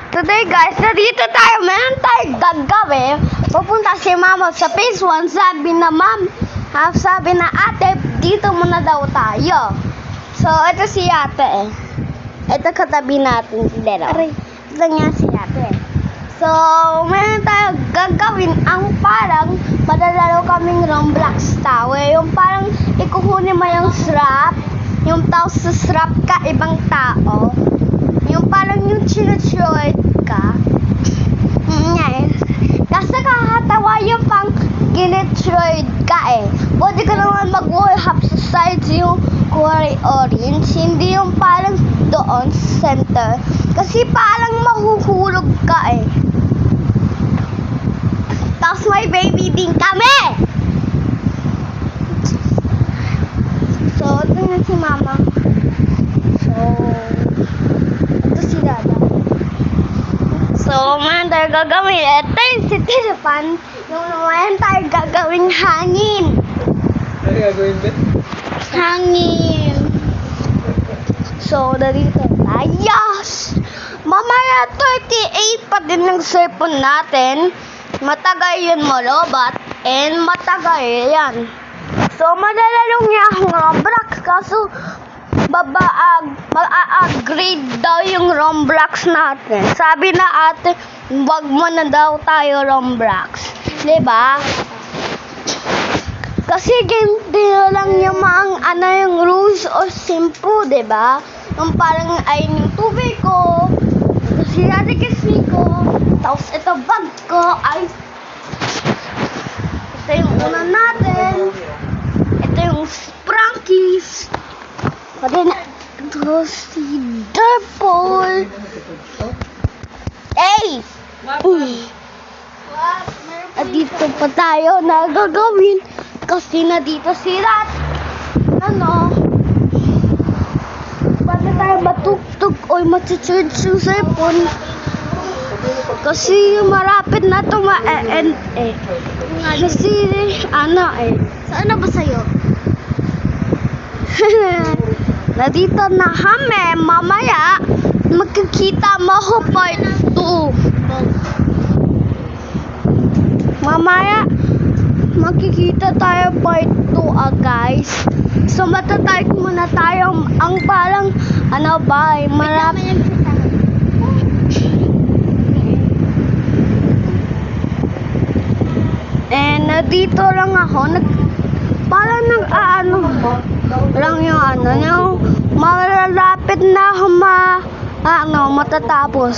Today guys, nandito tayo. Meron tayong gagawin. Pupunta si mama sa phase 1. Sabi na ate, dito muna daw tayo. So, ito si ate. Ito katabi natin si Dero. Ito nga si ate. So, meron tayong gagawin. Ang parang madalaro kaming Roblox Tower. Yung parang ikukunin mo yung strap. Yung tao sa strap ka, ibang tao. Yung parang yung chinuchoid ka. Kasi kakatawa yung pang ginitroid ka eh. Pwede ka naman mag-warhap sa sides yung kulay orange. Hindi yung parang doon sa center. Kasi parang mahuhulog ka eh. Tapos may baby din kami! So, ito na si mama. So, ito si dada. So, man tayo gagawin. Ito yung si Tirapan. Yung naman tayo gagawin hangin. Ano gagawin ba? Hangin. So, dito tayo. Mamaya 38 pa din ng cellphone natin. Matagal yun robot. And matagal yan. So, madalalong niya akong Roblox. Kaso, mag-a-upgrade daw yung Roblox natin. Sabi na ate, wag mo na daw tayo Roblox. Diba? Kasi ganito lang yung yung rules or simple, diba? Yung parang ay yung tubig ko, si ate kasi ko, tapos ito bag ko, ay ito yung una natin. Ito yung Sprankies. Pwede na ito si Derpol. Hey! At dito pa tayo na gagawin kasi na dito si Rat. Pwede tayo matugtog o matcharge yung cellphone. Kasi marapit na ito ma-end eh. Kasi Saan na ba sa'yo? Nandito na kami. Mamaya, magkikita mo ko part 2. Mamaya, magkikita tayo part 2 guys. So, matatay muna tayo. Ang parang, marami. And nandito lang ako. Parang lang yung yung malalapit na matatapos.